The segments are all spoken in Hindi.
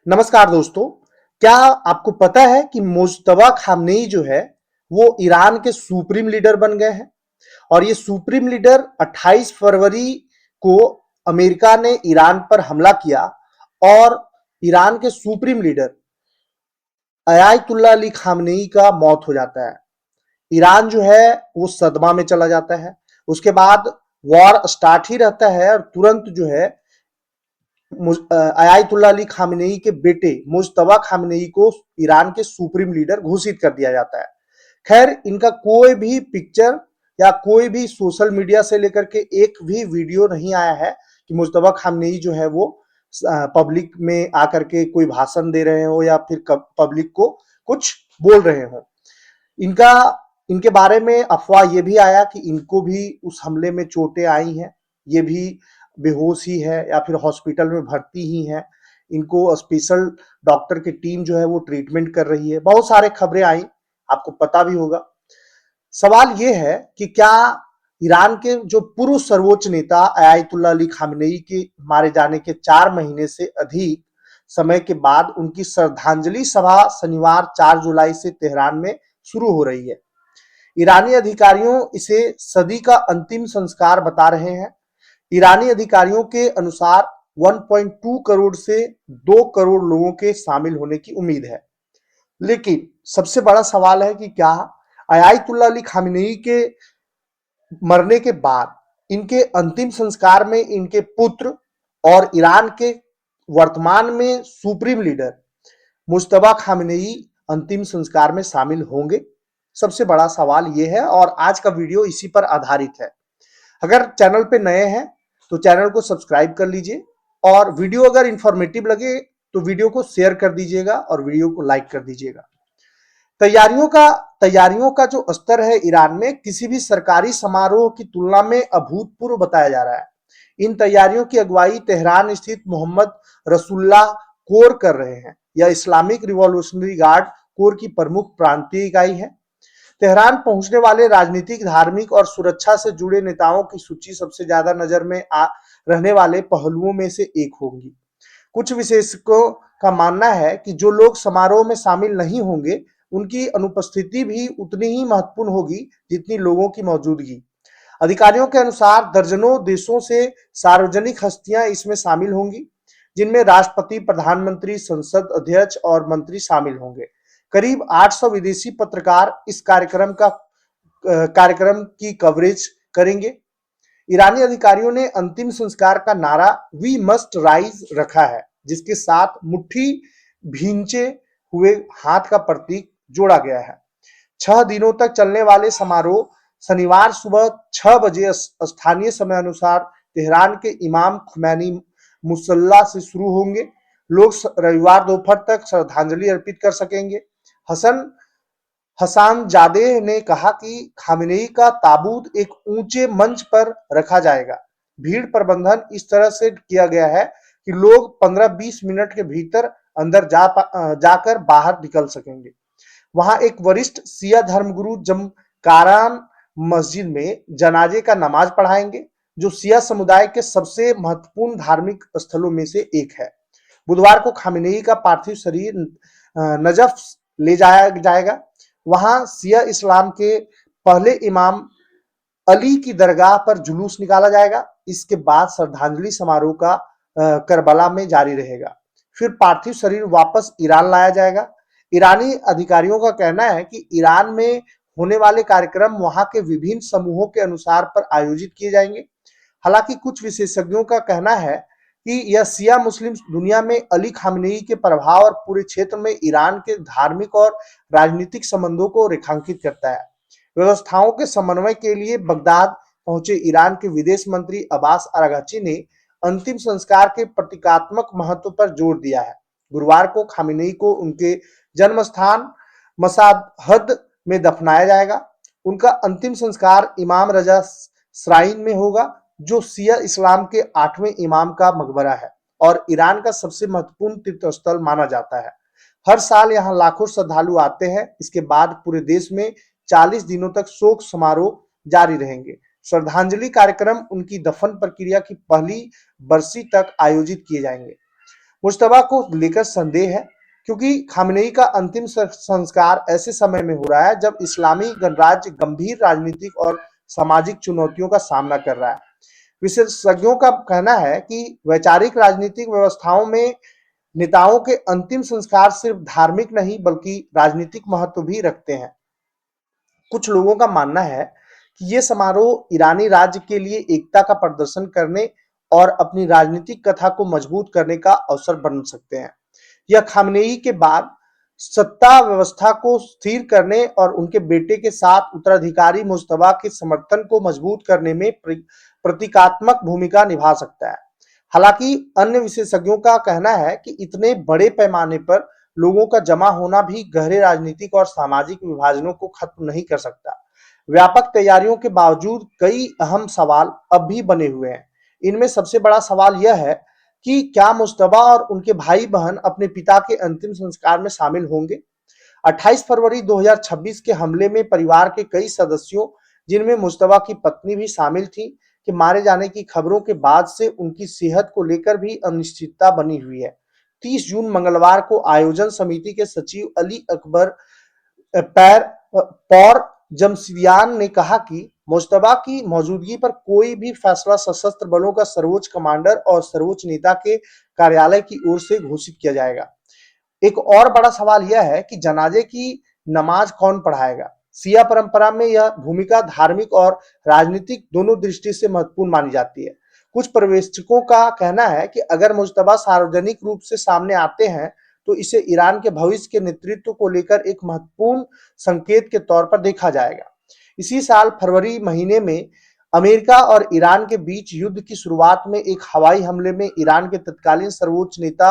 नमस्कार दोस्तों। क्या आपको पता है कि मुज्तबा खामनेई जो है वो ईरान के सुप्रीम लीडर बन गए हैं। और ये सुप्रीम लीडर 28 फरवरी को अमेरिका ने ईरान पर हमला किया और ईरान के supreme leader Ayatollah Ali Khamenei का मौत हो जाता है। ईरान जो है वो सदमा में चला जाता है। उसके बाद वॉर स्टार्ट ही रहता है और तुरंत जो है अयातुल्ला अली खामनेई के बेटे मुज्तबा खामनेई को ईरान के सुप्रीम लीडर घोषित कर दिया जाता है। खैर, इनका कोई भी पिक्चर या कोई भी सोशल मीडिया से लेकर के एक भी वीडियो नहीं आया है कि मुज्तबा खामनेई जो है वो पब्लिक में आकर के कोई भाषण दे रहे हो या फिर पब्लिक को कुछ बोल रहे हो। इनका इनके बारे में अफवाह ये भी आया कि इनको भी उस हमले में चोटें आई हैं, ये भी बेहोश ही है या फिर हॉस्पिटल में भर्ती ही है। इनको स्पेशल डॉक्टर की टीम जो है वो ट्रीटमेंट कर रही है। बहुत सारे खबरें आई, आपको पता भी होगा। सवाल ये है कि क्या ईरान के जो पूर्व सर्वोच्च नेता अयातुल्ला अली खामनेई के मारे जाने के 4 महीने से अधिक समय के बाद उनकी श्रद्धांजलि सभा शनिवार 4 जुलाई से तेहरान में शुरू हो रही है। ईरानी अधिकारियों इसे सदी का अंतिम संस्कार बता रहे हैं। ईरानी अधिकारियों के अनुसार 1.2 करोड़ से 2 करोड़ लोगों के शामिल होने की उम्मीद है। लेकिन सबसे बड़ा सवाल है कि क्या अयातुल्ला अली खामेनेई के मरने के बाद इनके अंतिम संस्कार में इनके पुत्र और ईरान के वर्तमान में सुप्रीम लीडर मुज्तबा खामेनेई अंतिम संस्कार में शामिल होंगे? सबसे बड़ा सवाल यह है और आज का वीडियो इसी पर आधारित है। अगर चैनल पे नए हैं तो चैनल को सब्सक्राइब कर लीजिए और वीडियो अगर इंफॉर्मेटिव लगे तो वीडियो को शेयर कर दीजिएगा और वीडियो को लाइक कर दीजिएगा। तैयारियों का जो स्तर है ईरान में किसी भी सरकारी समारोह की तुलना में अभूतपूर्व बताया जा रहा है। इन तैयारियों की अगुवाई तेहरान स्थित मोहम्मद रसूलुल्लाह कोर कर रहे हैं। यह इस्लामिक रिवॉल्यूशनरी गार्ड कोर की प्रमुख प्रांतीय इकाई है। तेहरान पहुंचने वाले राजनीतिक, धार्मिक और सुरक्षा से जुड़े नेताओं की सूची सबसे ज्यादा नजर में रहने वाले पहलुओं में से एक होगी। कुछ विशेषज्ञों का मानना है कि जो लोग समारोह में शामिल नहीं होंगे उनकी अनुपस्थिति भी उतनी ही महत्वपूर्ण होगी जितनी लोगों की मौजूदगी। अधिकारियों के अनुसार दर्जनों देशों से सार्वजनिक हस्तियां इसमें शामिल होंगी, जिनमें राष्ट्रपति, प्रधानमंत्री, संसद अध्यक्ष और मंत्री शामिल होंगे। करीब 800 विदेशी पत्रकार इस कार्यक्रम की कवरेज करेंगे। ईरानी अधिकारियों ने अंतिम संस्कार का नारा वी मस्ट राइज रखा है, जिसके साथ मुट्ठी भींचे हुए हाथ का प्रतीक जोड़ा गया है। 6 दिनों तक चलने वाले समारोह शनिवार सुबह 6 बजे स्थानीय समय अनुसार तेहरान के इमाम खुमैनी मुसल्ला से शुरू होंगे। लोग रविवार दोपहर तक श्रद्धांजलि अर्पित कर सकेंगे। हसानजादे ने कहा कि खामेनेई का ताबूत एक ऊंचे मंच पर रखा जाएगा। भीड़ प्रबंधन इस तरह से किया गया है कि लोग 15-20 मिनट के भीतर अंदर जाकर बाहर निकल सकेंगे। वहां एक वरिष्ठ सिया धर्मगुरु जमकारान मस्जिद में जनाजे का नमाज पढ़ाएंगे, जो सिया समुदाय के सबसे महत्वपूर्ण धार्मिक स्थलों में से एक है। बुधवार को खामेनेई का पार्थिव शरीर नजफ ले जाया जाएगा। वहां सिया इस्लाम के पहले इमाम अली की दरगाह पर जुलूस निकाला जाएगा। इसके बाद श्रद्धांजलि समारोह का करबला में जारी रहेगा। फिर पार्थिव शरीर वापस ईरान लाया जाएगा। ईरानी अधिकारियों का कहना है कि ईरान में होने वाले कार्यक्रम वहां के विभिन्न समूहों के अनुसार पर आयोजित किए जाएंगे। हालांकि कुछ विशेषज्ञों का कहना है कि यह शिया मुस्लिम दुनिया में अली खामेनेई के प्रभाव और पूरे क्षेत्र में ईरान के धार्मिक और राजनीतिक संबंधों को रेखांकित करता है। व्यवस्थाओं के समन्वय के लिए बगदाद पहुंचे ईरान के विदेश मंत्री अब्बास अरागची ने अंतिम संस्कार के प्रतीकात्मक महत्व पर जोर दिया है। गुरुवार को खामेनेई को उनके जन्म स्थान मसाहद में दफनाया जाएगा। उनका अंतिम संस्कार इमाम रजा श्राइन में होगा, जो शिया इस्लाम के 8वें इमाम का मकबरा है और ईरान का सबसे महत्वपूर्ण तीर्थस्थल माना जाता है। हर साल यहाँ लाखों श्रद्धालु आते हैं। इसके बाद पूरे देश में 40 दिनों तक शोक समारोह जारी रहेंगे। श्रद्धांजलि कार्यक्रम उनकी दफन प्रक्रिया की पहली बरसी तक आयोजित किए जाएंगे। मुश्तबा को लेकर संदेह है, क्योंकि खामेनेई का अंतिम संस्कार ऐसे समय में हो रहा है जब इस्लामी गणराज्य गंभीर राजनीतिक और सामाजिक चुनौतियों का सामना कर रहा है। विशेषज्ञों का कहना है कि वैचारिक राजनीतिक व्यवस्थाओं में नेताओं के अंतिम संस्कार सिर्फ धार्मिक नहीं बल्कि राजनीतिक महत्व भी रखते हैं। कुछ लोगों का मानना है कि ये समारोह ईरानी राज्य के लिए एकता का प्रदर्शन करने और अपनी राजनीतिक कथा को मजबूत करने का अवसर बन सकते हैं। यह खामेनेई के बाद सत्ता व्यवस्था को स्थिर करने और उनके बेटे के साथ उत्तराधिकारी मुज्तबा के समर्थन को मजबूत करने में प्रतीकात्मक भूमिका निभा सकता है। हालांकि अन्य विशेषज्ञों का कहना है कि इतने बड़े पैमाने पर लोगों का जमा होना भी गहरे राजनीतिक और सामाजिक विभाजनों को खत्म नहीं कर सकता। व्यापक तैयारियों के बावजूद कई अहम सवाल अब भी बने हुए हैं। इनमें सबसे बड़ा सवाल यह है कि क्या मुज्तबा और उनके भाई बहन अपने पिता के अंतिम संस्कार में शामिल होंगे। 28 फरवरी 2026 के हमले में परिवार के कई सदस्यों, जिनमें मुज्तबा की पत्नी भी शामिल थी, के मारे जाने की खबरों के बाद से उनकी सेहत को लेकर भी अनिश्चितता बनी हुई है। 30 जून मंगलवार को आयोजन समिति के सचिव अली अकबर पौर जमशिदियान ने कहा कि मुज्तबा की मौजूदगी पर कोई भी फैसला सशस्त्र बलों का सर्वोच्च कमांडर और सर्वोच्च नेता के कार्यालय की ओर से घोषित किया जाएगा। एक और बड़ा सवाल यह है कि जनाजे की नमाज कौन पढ़ाएगा। सिया परंपरा में यह भूमिका धार्मिक और राजनीतिक दोनों दृष्टि से महत्वपूर्ण मानी जाती है। कुछ पर्यवेक्षकों का कहना है कि अगर मुज्तबा सार्वजनिक रूप से सामने आते हैं तो इसे ईरान के भविष्य के नेतृत्व को लेकर एक महत्वपूर्ण संकेत के तौर पर देखा जाएगा। इसी साल फरवरी महीने में अमेरिका और ईरान के बीच युद्ध की शुरुआत में एक हवाई हमले में ईरान के तत्कालीन सर्वोच्च नेता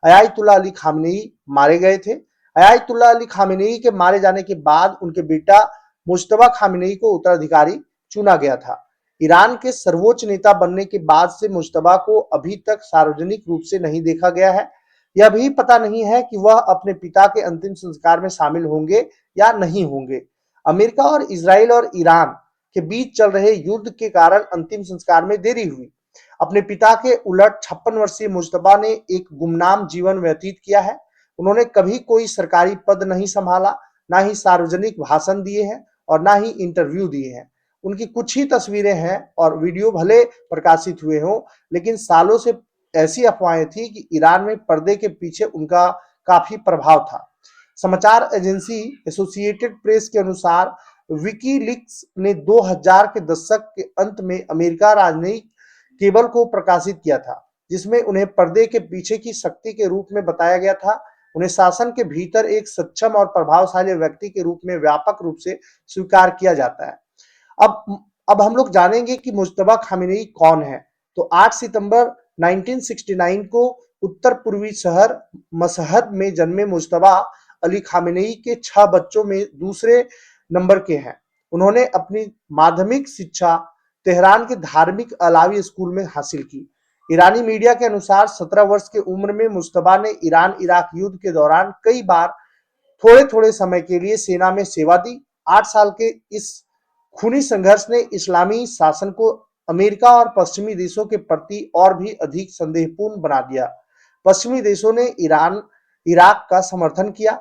अयातुल्लाह अली खामेनेई मारे गए थे। अयातुल्लाह अली खामेनेई के मारे जाने के बाद उनके बेटा मुज्तबा खामेनेई को उत्तराधिकारी चुना गया था। ईरान के सर्वोच्च नेता बनने के बाद से मुज्तबा को अभी तक सार्वजनिक रूप से नहीं देखा गया है। यह भी पता नहीं है कि वह अपने पिता के अंतिम संस्कार में शामिल होंगे या नहीं होंगे। अमेरिका और इजराइल और ईरान के बीच चल रहे युद्ध के कारण अंतिम संस्कार में देरी हुई। अपने पिता के उलट 56 वर्षीय मुज्तबा ने एक गुमनाम जीवन व्यतीत किया है। उन्होंने कभी कोई सरकारी पद नहीं संभाला, ना ही सार्वजनिक भाषण दिए हैं और ना ही इंटरव्यू दिए हैं। उनकी कुछ ही तस्वीरें हैं और वीडियो भले प्रकाशित हुए हों, लेकिन सालों से ऐसी अफवाहें थी कि ईरान में पर्दे के पीछे उनका काफी प्रभाव था। समाचार एजेंसी एसोसिएटेड प्रेस के अनुसार विकीलीक्स ने 2000 के दशक के अंत में अमेरिका राजनयिक केबल को प्रकाशित किया था, जिसमें उन्हें पर्दे के पीछे की शक्ति के रूप में बताया गया था। उन्हें शासन के भीतर एक सक्षम और प्रभावशाली व्यक्ति के रूप में व्यापक रूप से स्वीकार किया जाता है। अब हम लोग जानेंगे कि मुज्तबा खामेनेई कौन है। तो 8 सितंबर 1969 को उत्तर पूर्वी शहर मशहद में जन्मे मुज्तबा अली खामेनेई के 6 बच्चों में दूसरे नंबर के हैं। उन्होंने अपनी माध्यमिक शिक्षा तेहरान के धार्मिक अलावी स्कूल में हासिल की। ईरानी मीडिया के अनुसार 17 वर्ष की उम्र में मुज्तबा ने ईरान इराक युद्ध के दौरान कई बार थोड़े थोड़े समय के लिए सेना में सेवा दी। 8 साल के इस खूनी संघर्ष ने इस्लामी शासन को अमेरिका और पश्चिमी देशों के प्रति और भी अधिक संदेहपूर्ण बना दिया। पश्चिमी देशों ने ईरान इराक का समर्थन किया।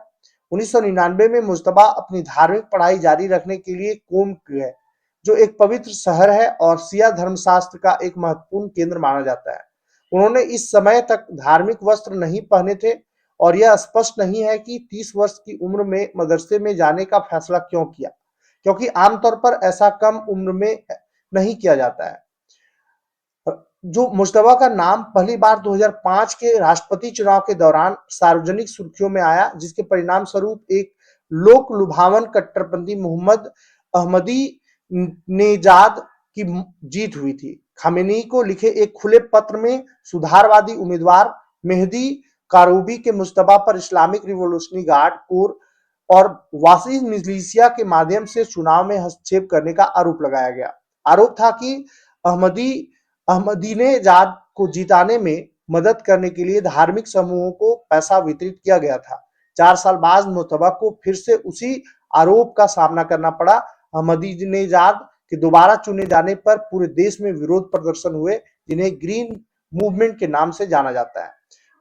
1999 में मुज्तबा अपनी धार्मिक पढ़ाई जारी रखने के लिए कोम गए, जो एक पवित्र शहर है और शिया धर्मशास्त्र का एक महत्वपूर्ण केंद्र माना जाता है। उन्होंने इस समय तक धार्मिक वस्त्र नहीं पहने थे और यह स्पष्ट नहीं है कि 30 वर्ष की उम्र में मदरसे में जाने का फैसला क्यों किया, क्योंकि आमतौर पर ऐसा कम उम्र में नहीं किया जाता है। जो मुज्तबा का नाम पहली बार 2005 के राष्ट्रपति चुनाव के दौरान सार्वजनिक सुर्खियों में आया, जिसके परिणाम स्वरूप एक लोक लुभावन कट्टरपंथी मोहम्मद अहमदी नेजाद की जीत हुई थी। खामेनेई को लिखे एक खुले पत्र में सुधारवादी उम्मीदवार मेहदी कारूबी के मुज्तबा पर इस्लामिक रिवोल्यूशनरी गार्ड कोर और वासी मिलिशिया के माध्यम से चुनाव में हस्तक्षेप करने का आरोप लगाया गया। आरोप था कि अहमदीनेजाद को जिताने में मदद करने के लिए धार्मिक समूहों को पैसा वितरित किया गया था। 4 साल बाद मुज्तबा को फिर से उसी आरोप का सामना करना पड़ा। अहमदीनेजाद के दोबारा चुने जाने पर पूरे देश में विरोध प्रदर्शन हुए, जिन्हें ग्रीन मूवमेंट के नाम से जाना जाता है।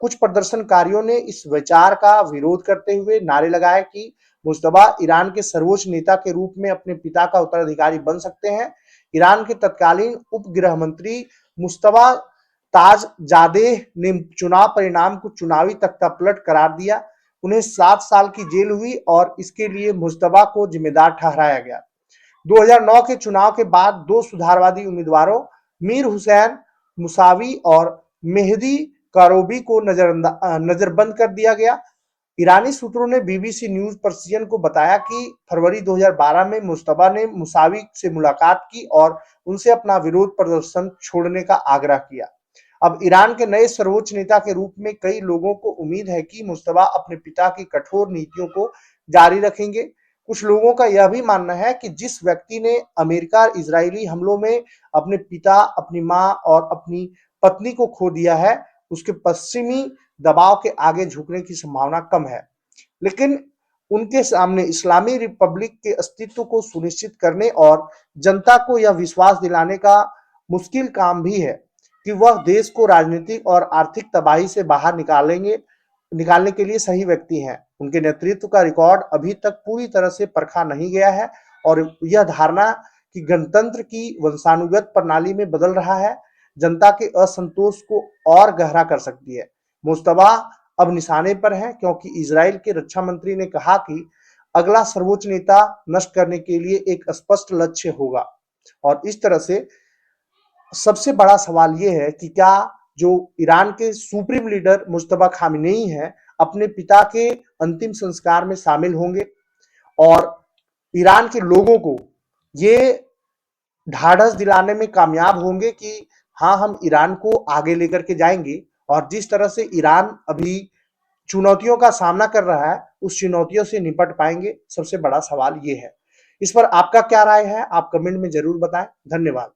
कुछ प्रदर्शनकारियों ने इस विचार का विरोध करते हुए नारे लगाए कि मुश्तबा ईरान के सर्वोच्च नेता के रूप में अपने पिता का उत्तराधिकारी बन सकते हैं। ईरान के तत्कालीन उप गृह मंत्री मुश्तबा ताजजादेह ने चुनाव परिणाम को चुनावी तख्तापलट करार दिया। उन्हें 7 साल की जेल हुई और इसके लिए मुश्तबा को जिम्मेदार ठहराया गया। 2009 के चुनाव के बाद दो सुधारवादी उम्मीदवारों मीर हुसैन मुसावी और मेहदी कारोबी को नजरबंद कर दिया गया। ईरानी सूत्रों ने बीबीसी न्यूज पर्शियन को बताया कि फरवरी 2012 में मुश्तबा ने मुसावी से मुलाकात की और उनसे अपना विरोध प्रदर्शन छोड़ने का आग्रह किया। अब ईरान के नए सर्वोच्च नेता के रूप में कई लोगों को उम्मीद है कि मुश्तबा अपने पिता की कठोर नीतियों को जारी रखेंगे। कुछ लोगों का यह भी मानना है कि जिस व्यक्ति ने अमेरिका और इजरायली हमलों में अपने पिता, अपनी मां और अपनी पत्नी को खो दिया है, उसके पश्चिमी दबाव के आगे झुकने की संभावना कम है। लेकिन उनके सामने इस्लामी रिपब्लिक के अस्तित्व को सुनिश्चित करने और जनता को यह विश्वास दिलाने का मुश्किल काम भी है कि वह देश को राजनीतिक और आर्थिक तबाही से बाहर निकालने के लिए सही व्यक्ति हैं। उनके नेतृत्व का रिकॉर्ड अभी तक पूरी तरह से परखा नहीं गया है और यह धारणा कि गणतंत्र की वंशानुगत प्रणाली में बदल रहा है, जनता के असंतोष को और गहरा कर सकती है। मुश्तबा अब निशाने पर है क्योंकि इजराइल के रक्षा मंत्री ने कहा कि अगला सर्वोच्च नेता नष्ट करने के लिए एक स्पष्ट लक्ष्य होगा। और इस तरह से सबसे बड़ा सवाल यह है कि क्या जो ईरान के सुप्रीम लीडर मुश्तबा खामेनेई हैं, अपने पिता के अंतिम संस्कार में शामिल होंगे और ईरान के लोगों को ये ढाढ़स दिलाने में कामयाब होंगे कि हाँ, हम ईरान को आगे लेकर के जाएंगे। और जिस तरह से ईरान अभी चुनौतियों का सामना कर रहा है, उस चुनौतियों से निपट पाएंगे, सबसे बड़ा सवाल ये है। इस पर आपका क्या राय है, आप कमेंट में जरूर बताएं। धन्यवाद।